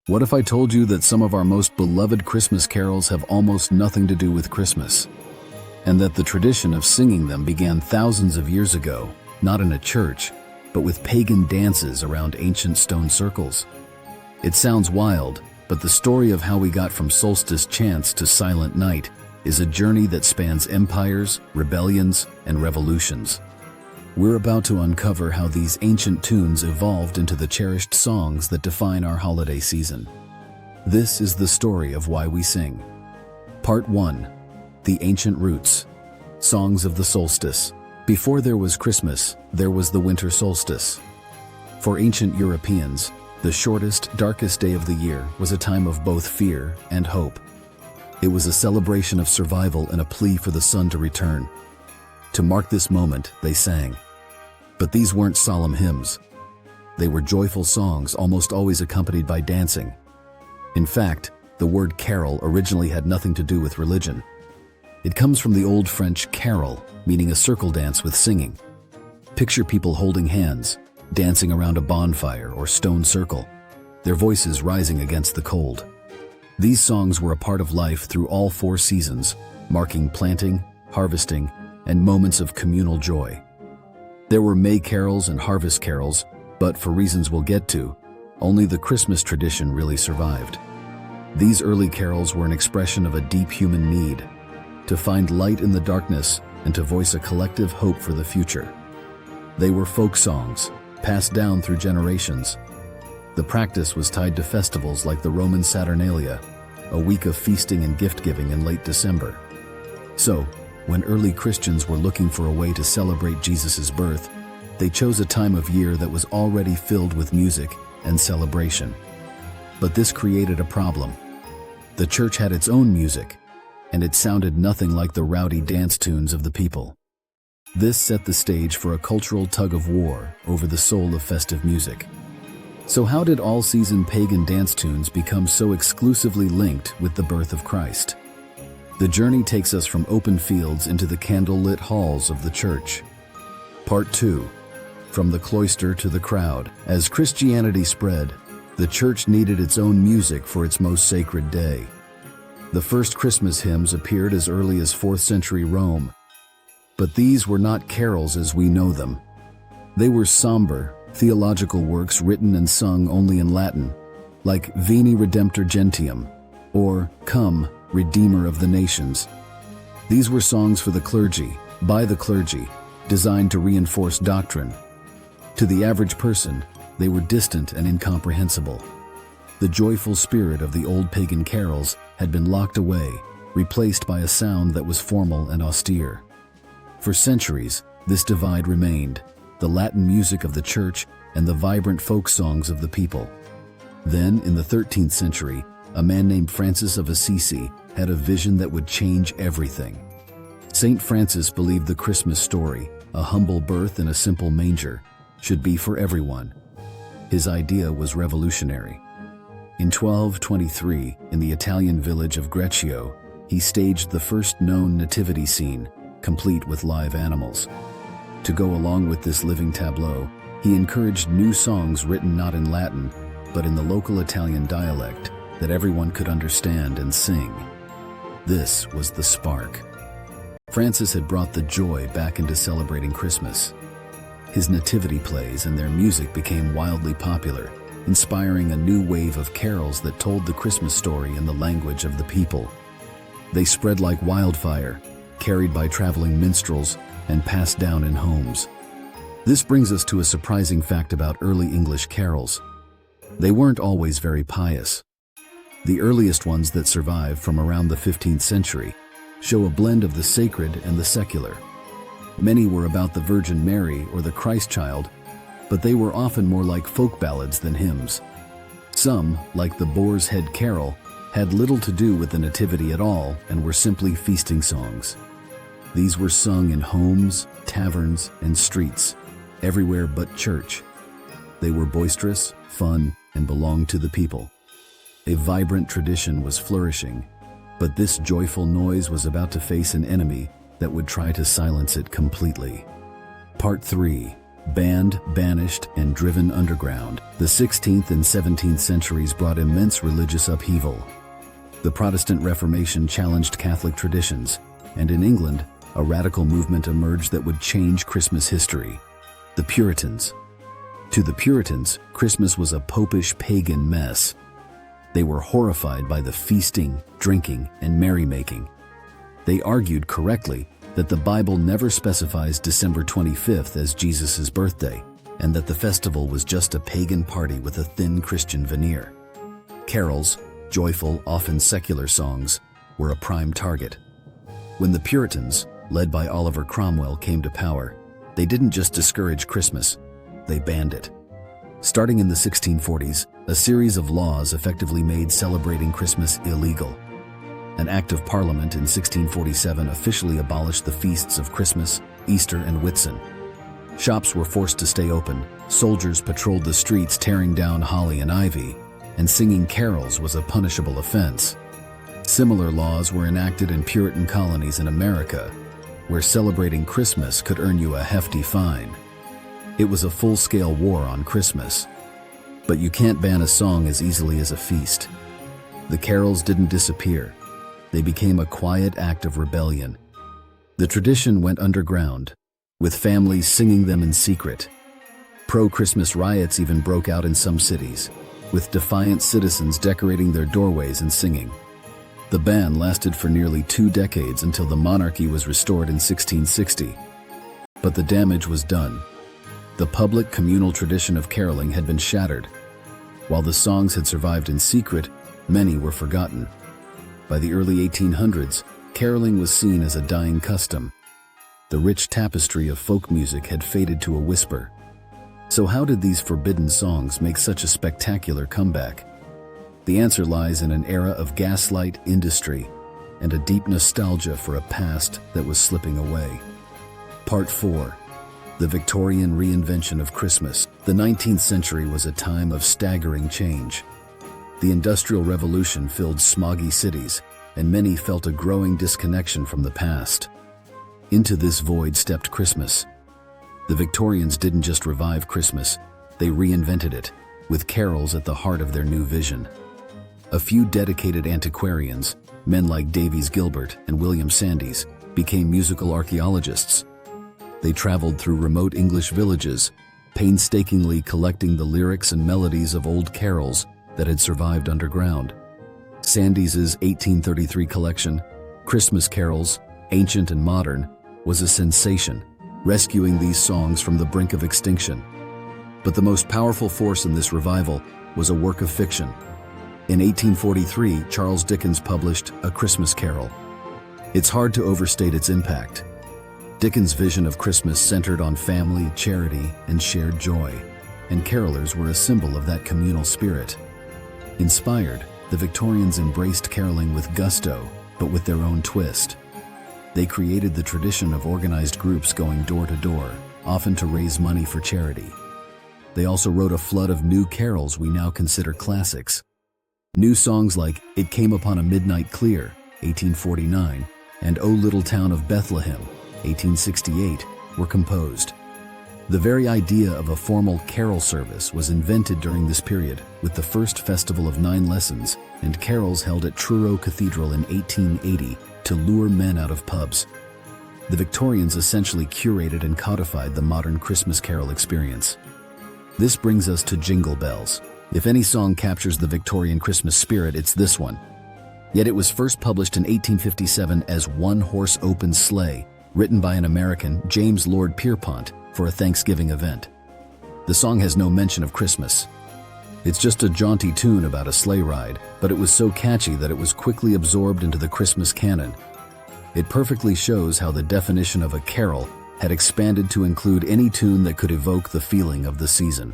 What if I told you that some of our most beloved Christmas carols have almost nothing to do with Christmas, and that the tradition of singing them began thousands of years ago, not in a church, but with pagan dances around ancient stone circles? It sounds wild, but the story of how we got from solstice chants to silent night is a journey that spans empires, rebellions, and revolutions. We're about to uncover how these ancient tunes evolved into the cherished songs that define our holiday season. This is the story of why we sing. Part 1. The Ancient Roots. Songs of the Solstice. Before there was Christmas, there was the winter solstice. For ancient Europeans, the shortest, darkest day of the year was a time of both fear and hope. It was a celebration of survival and a plea for the sun to return. To mark this moment, they sang. But these weren't solemn hymns. They were joyful songs, almost always accompanied by dancing. In fact, the word carol originally had nothing to do with religion. It comes from the Old French carol, meaning a circle dance with singing. Picture people holding hands, dancing around a bonfire or stone circle, their voices rising against the cold. These songs were a part of life through all 4 seasons, marking planting, harvesting, and moments of communal joy. There were May carols and harvest carols, but for reasons we'll get to, only the Christmas tradition really survived. These early carols were an expression of a deep human need, to find light in the darkness and to voice a collective hope for the future. They were folk songs, passed down through generations. The practice was tied to festivals like the Roman Saturnalia, a week of feasting and gift-giving in late December. So, when early Christians were looking for a way to celebrate Jesus' birth, they chose a time of year that was already filled with music and celebration. But this created a problem. The church had its own music, and it sounded nothing like the rowdy dance tunes of the people. This set the stage for a cultural tug-of-war over the soul of festive music. So how did all-season pagan dance tunes become so exclusively linked with the birth of Christ? The journey takes us from open fields into the candle-lit halls of the church. Part 2. From the cloister to the crowd. As Christianity spread, the church needed its own music for its most sacred day. The first Christmas hymns appeared as early as 4th century Rome, but these were not carols as we know them. They were somber, theological works written and sung only in Latin, like Veni Redemptor Gentium, or Come, Redeemer of the Nations. These were songs for the clergy, by the clergy, designed to reinforce doctrine. To the average person, they were distant and incomprehensible. The joyful spirit of the old pagan carols had been locked away, replaced by a sound that was formal and austere. For centuries, this divide remained, the Latin music of the church and the vibrant folk songs of the people. Then, in the 13th century, a man named Francis of Assisi had a vision that would change everything. Saint Francis believed the Christmas story, a humble birth in a simple manger, should be for everyone. His idea was revolutionary. In 1223, in the Italian village of Greccio, he staged the first known nativity scene, complete with live animals. To go along with this living tableau, he encouraged new songs written not in Latin, but in the local Italian dialect that everyone could understand and sing. This was the spark. Francis had brought the joy back into celebrating Christmas. His nativity plays and their music became wildly popular, inspiring a new wave of carols that told the Christmas story in the language of the people. They spread like wildfire, carried by traveling minstrels and passed down in homes. This brings us to a surprising fact about early English carols. They weren't always very pious. The earliest ones that survive from around the 15th century show a blend of the sacred and the secular. Many were about the Virgin Mary or the Christ child, but they were often more like folk ballads than hymns. Some, like the Boar's Head Carol, had little to do with the Nativity at all and were simply feasting songs. These were sung in homes, taverns, and streets, everywhere but church. They were boisterous, fun, and belonged to the people. A vibrant tradition was flourishing, but this joyful noise was about to face an enemy that would try to silence it completely. Part 3. Banned, banished, and driven underground, the 16th and 17th centuries brought immense religious upheaval. The Protestant Reformation challenged Catholic traditions, and in England, a radical movement emerged that would change Christmas history: the Puritans. To the Puritans, Christmas was a popish pagan mess. They were horrified by the feasting, drinking, and merrymaking. They argued correctly that the Bible never specifies December 25th as Jesus' birthday, and that the festival was just a pagan party with a thin Christian veneer. Carols, joyful, often secular songs, were a prime target. When the Puritans, led by Oliver Cromwell, came to power, they didn't just discourage Christmas, they banned it. Starting in the 1640s, a series of laws effectively made celebrating Christmas illegal. An Act of Parliament in 1647 officially abolished the feasts of Christmas, Easter, and Whitsun. Shops were forced to stay open, soldiers patrolled the streets tearing down holly and ivy, and singing carols was a punishable offense. Similar laws were enacted in Puritan colonies in America, where celebrating Christmas could earn you a hefty fine. It was a full-scale war on Christmas. But you can't ban a song as easily as a feast. The carols didn't disappear. They became a quiet act of rebellion. The tradition went underground, with families singing them in secret. Pro-Christmas riots even broke out in some cities, with defiant citizens decorating their doorways and singing. The ban lasted for nearly 2 decades until the monarchy was restored in 1660. But the damage was done. The public communal tradition of caroling had been shattered. While the songs had survived in secret, many were forgotten. By the early 1800s, caroling was seen as a dying custom. The rich tapestry of folk music had faded to a whisper. So how did these forbidden songs make such a spectacular comeback? The answer lies in an era of gaslight industry and a deep nostalgia for a past that was slipping away. Part 4. The Victorian reinvention of Christmas. The 19th century was a time of staggering change. The Industrial Revolution filled smoggy cities, and many felt a growing disconnection from the past. Into this void stepped Christmas. The Victorians didn't just revive Christmas, they reinvented it, with carols at the heart of their new vision. A few dedicated antiquarians, men like Davies Gilbert and William Sandys, became musical archaeologists. They traveled through remote English villages, painstakingly collecting the lyrics and melodies of old carols that had survived underground. Sandys's 1833 collection, Christmas Carols, Ancient and Modern, was a sensation, rescuing these songs from the brink of extinction. But the most powerful force in this revival was a work of fiction. In 1843, Charles Dickens published A Christmas Carol. It's hard to overstate its impact. Dickens' vision of Christmas centered on family, charity, and shared joy, and carolers were a symbol of that communal spirit. Inspired, the Victorians embraced caroling with gusto, but with their own twist. They created the tradition of organized groups going door to door, often to raise money for charity. They also wrote a flood of new carols we now consider classics. New songs like It Came Upon a Midnight Clear, 1849, and O Little Town of Bethlehem, 1868, were composed. The very idea of a formal carol service was invented during this period, with the first Festival of 9 Lessons and carols held at Truro Cathedral in 1880 to lure men out of pubs. The Victorians essentially curated and codified the modern Christmas carol experience. This brings us to Jingle Bells. If any song captures the Victorian Christmas spirit, it's this one. Yet it was first published in 1857 as One Horse Open Sleigh, written by an American, James Lord Pierpont, for a Thanksgiving event. The song has no mention of Christmas. It's just a jaunty tune about a sleigh ride, but it was so catchy that it was quickly absorbed into the Christmas canon. It perfectly shows how the definition of a carol had expanded to include any tune that could evoke the feeling of the season.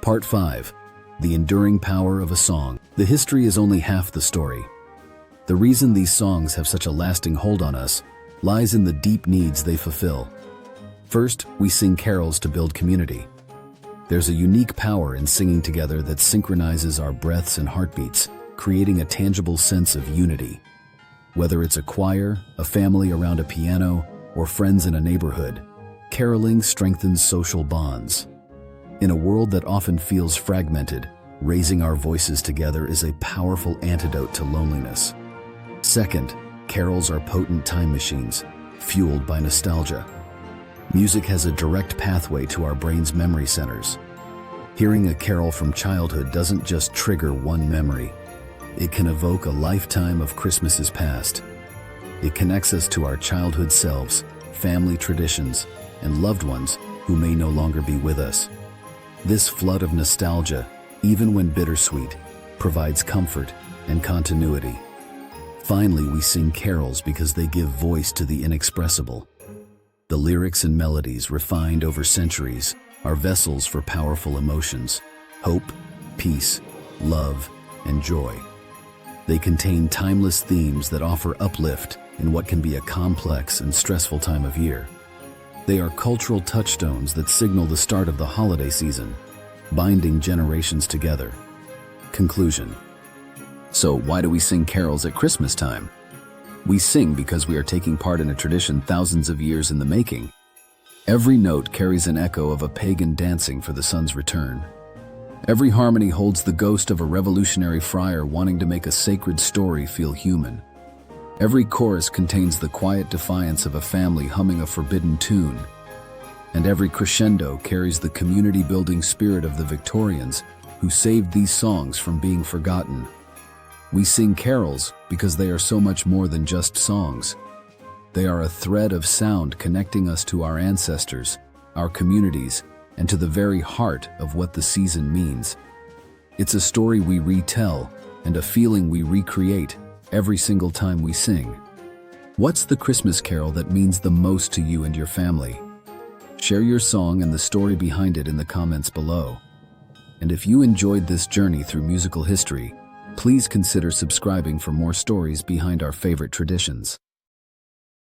Part 5. The enduring power of a song. The history is only half the story. The reason these songs have such a lasting hold on us lies in the deep needs they fulfill. First, we sing carols to build community. There's a unique power in singing together that synchronizes our breaths and heartbeats, creating a tangible sense of unity. Whether it's a choir, a family around a piano, or friends in a neighborhood, Caroling strengthens social bonds. In a world that often feels fragmented, raising our voices together is a powerful antidote to loneliness. Second, carols are potent time machines, fueled by nostalgia. Music has a direct pathway to our brain's memory centers. Hearing a carol from childhood doesn't just trigger one memory. It can evoke a lifetime of Christmases past. It connects us to our childhood selves, family traditions, and loved ones who may no longer be with us. This flood of nostalgia, even when bittersweet, provides comfort and continuity. Finally, we sing carols because they give voice to the inexpressible. The lyrics and melodies, refined over centuries, are vessels for powerful emotions: hope, peace, love, and joy. They contain timeless themes that offer uplift in what can be a complex and stressful time of year. They are cultural touchstones that signal the start of the holiday season, binding generations together. Conclusion. So why do we sing carols at Christmas time? We sing because we are taking part in a tradition thousands of years in the making. Every note carries an echo of a pagan dancing for the sun's return. Every harmony holds the ghost of a revolutionary friar wanting to make a sacred story feel human. Every chorus contains the quiet defiance of a family humming a forbidden tune. And every crescendo carries the community-building spirit of the Victorians, who saved these songs from being forgotten. We sing carols because they are so much more than just songs. They are a thread of sound connecting us to our ancestors, our communities, and to the very heart of what the season means. It's a story we retell and a feeling we recreate every single time we sing. What's the Christmas carol that means the most to you and your family? Share your song and the story behind it in the comments below. And if you enjoyed this journey through musical history, please consider subscribing for more stories behind our favorite traditions.